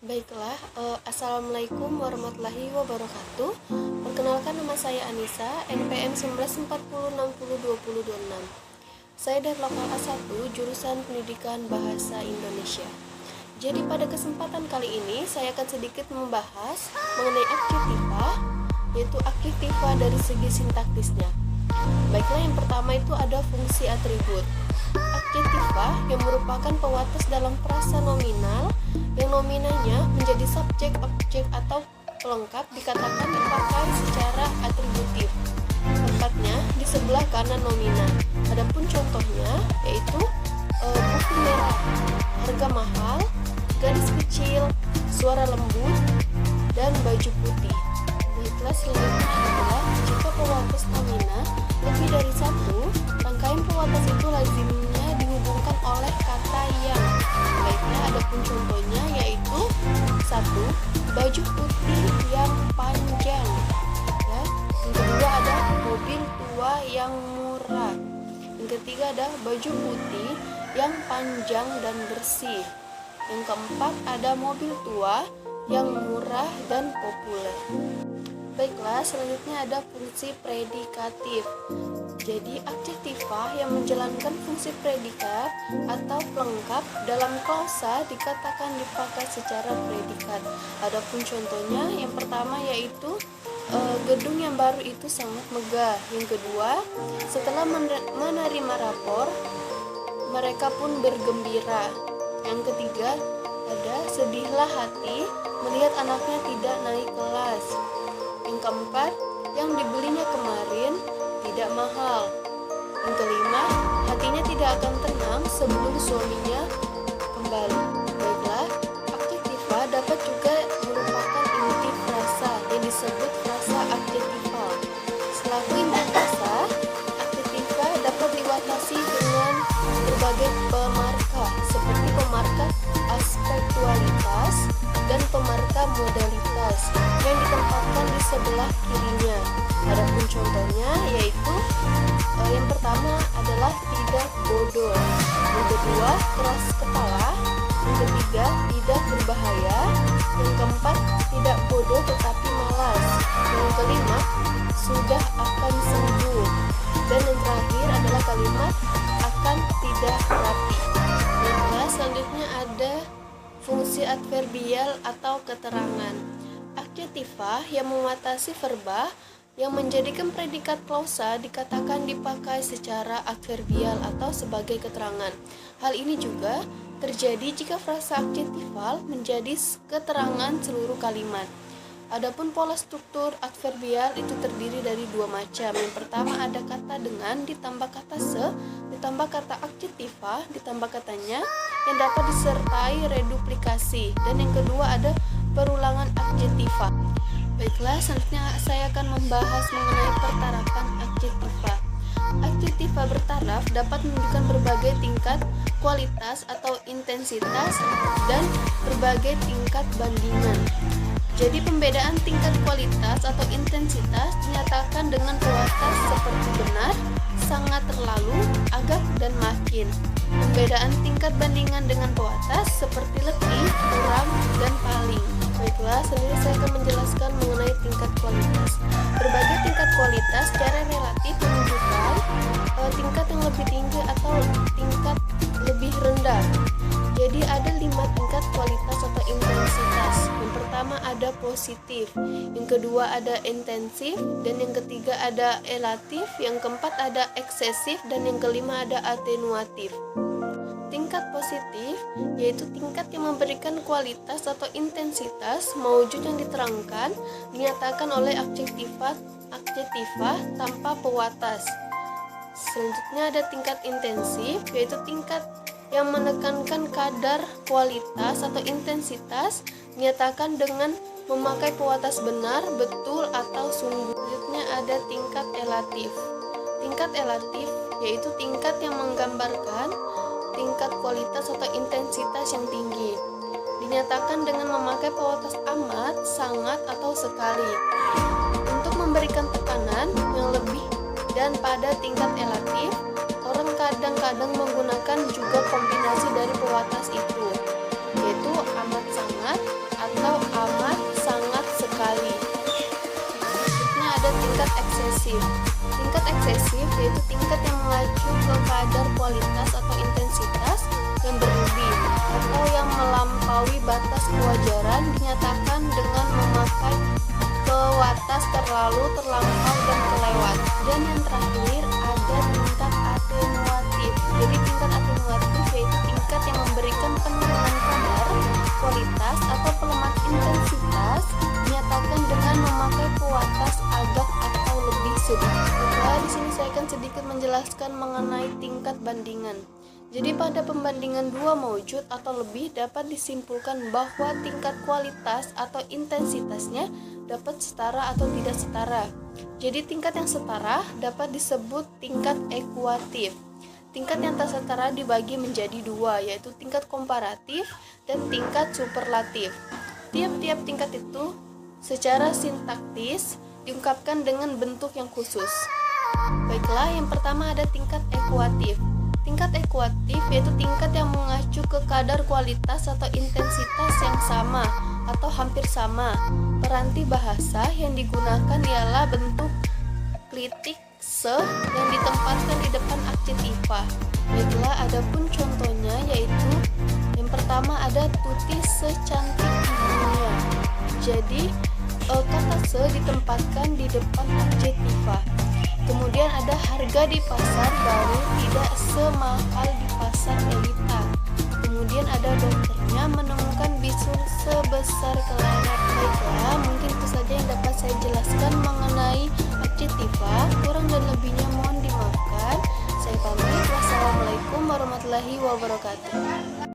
Baiklah, Assalamualaikum warahmatullahi wabarakatuh. Perkenalkan, nama saya Anissa, NPM 1940602026. Saya dari lokal A1, jurusan Pendidikan Bahasa Indonesia. Jadi pada kesempatan kali ini saya akan sedikit membahas mengenai aktivitas, yaitu aktivitas dari segi sintaktisnya. Baiklah, yang pertama itu ada fungsi atribut. Aktivitas yang merupakan pewatas dalam frasa nominal yang nominanya menjadi subjek, objek, atau pelengkap dikatakan dipakai secara atributif. Tempatnya di sebelah kanan nominal. Adapun contohnya yaitu buku merah, harga mahal, garis kecil, suara lembut, dan baju putih. Baiklah, selanjutnya adalah jika pewatas nomina lebih dari satu, rangkaian pewatas itu lazimnya dihubungkan oleh kata yang. Baiklah, adapun contohnya yaitu satu, baju putih yang panjang. Ya. Yang kedua ada mobil tua yang murah. Yang ketiga ada baju putih yang panjang dan bersih. Yang keempat ada mobil tua yang murah dan populer. Baiklah, selanjutnya ada fungsi predikatif. Jadi, adjektiva yang menjalankan fungsi predikat atau pelengkap dalam klausa dikatakan dipakai secara predikat. Adapun contohnya, yang pertama yaitu gedung yang baru itu sangat megah. Yang kedua, setelah menerima rapor, mereka pun bergembira. Yang ketiga, ada sedihlah hati melihat anaknya tidak naik kelas. Yang keempat, yang dibelinya kemarin tidak mahal. Yang kelima, hatinya tidak akan tenang sebelum suaminya kembali. Baiklah, aktivitas dapat juga merupakan inti frasa yang disebut frasa aktivitas. Selaku inti frasa, aktivitas dapat diwatasi dengan berbagai pemarkah seperti pemarkah aspektualitas dan pemarkah modalitas yang ditempatkan di sebelah kirinya. Adapun contohnya yaitu yang pertama adalah tidak bodoh, yang kedua keras kepala, yang ketiga tidak berbahaya, yang keempat tidak bodoh tetapi malas, yang kelima sudah akan sembuh, dan yang terakhir adalah kalimat akan tidak rapi. Nah, selanjutnya ada fungsi adverbial atau keterangan. Adjektiva yang membatasi verba yang menjadikan predikat klausa dikatakan dipakai secara adverbial atau sebagai keterangan. Hal ini juga terjadi jika frasa adjektival menjadi keterangan seluruh kalimat. Adapun pola struktur adverbial itu terdiri dari dua macam. Yang pertama ada kata dengan ditambah kata se, ditambah kata adjektiva, ditambah katanya yang dapat disertai reduplikasi, dan yang kedua ada perulangan adjektiva. Baiklah, selanjutnya saya akan membahas mengenai pertarakan adjektiva. Adjektiva bertaraf dapat menunjukkan berbagai tingkat kualitas atau intensitas dan berbagai tingkat bandingan. Jadi pembedaan tingkat kualitas atau intensitas dinyatakan dengan pewatas seperti benar, sangat, terlalu, agak, dan makin. Pembedaan tingkat bandingan dengan pewatas seperti lebih, kurang, dan paling. Baiklah, selanjutnya saya akan menjelaskan mengenai tingkat kualitas. Berbagai tingkat kualitas secara relatif menunjukkan tingkat yang lebih tinggi atau tingkat lebih rendah. Jadi ada 5 tingkat kualitas atau intensitas. Yang pertama ada positif, yang kedua ada intensif, dan yang ketiga ada elatif, yang keempat ada eksesif, dan yang kelima ada atenuatif. Tingkat positif yaitu tingkat yang memberikan kualitas atau intensitas maujud yang diterangkan dinyatakan oleh adjektiva tanpa pewatas. Selanjutnya ada tingkat intensif, yaitu tingkat yang menekankan kadar kualitas atau intensitas dinyatakan dengan memakai pewatas benar, betul, atau sungguh. Selanjutnya ada tingkat elatif. Tingkat elatif yaitu tingkat yang menggambarkan tingkat kualitas atau intensitas yang tinggi, dinyatakan dengan memakai pewatas amat, sangat, atau sekali. Untuk memberikan tekanan yang lebih dan pada tingkat elatif, orang kadang-kadang menggunakan juga kombinasi dari pewatas itu, yaitu amat sangat eksesif. Tingkat eksesif yaitu tingkat yang mengacu ke kadar kualitas atau intensitas yang berlebih atau yang melampaui batas kewajaran, dinyatakan dengan memakai kewatas terlampau dan kelewat. Dan yang terakhir ada tingkat atenuatif. Jadi tingkat atenuatif yaitu tingkat yang memberikan penurunan kadar kualitas atau pelemahan intensitas, dinyatakan dengan memakai kualitas agak atau lebih sedikit. Nah, di sini saya akan sedikit menjelaskan mengenai tingkat bandingan. Jadi pada pembandingan dua maujud atau lebih dapat disimpulkan bahwa tingkat kualitas atau intensitasnya dapat setara atau tidak setara. Jadi tingkat yang setara dapat disebut tingkat ekuatif. Tingkat yang tak setara dibagi menjadi dua, yaitu tingkat komparatif dan tingkat superlatif. Tiap-tiap tingkat itu secara sintaktis diungkapkan dengan bentuk yang khusus. Baiklah, yang pertama ada tingkat ekuatif. Tingkat ekuatif yaitu tingkat yang mengacu ke kadar kualitas atau intensitas yang sama atau hampir sama. Peranti bahasa yang digunakan ialah bentuk klitik se yang ditempatkan di depan adjektiva. Baiklah, adapun contohnya yaitu yang pertama ada tuti secantik ibunya. Jadi kata se ditempatkan di depan adjektiva. Kemudian ada harga di pasar baru tidak semahal di pasar elita. Kemudian ada dokternya menemukan bisul sebesar kelarat. Baiklah, mungkin itu saja yang dapat saya jelaskan mengenai adjektiva. Kurang dan lebihnya mohon dimaafkan. Saya pamit. Wassalamualaikum warahmatullahi wabarakatuh.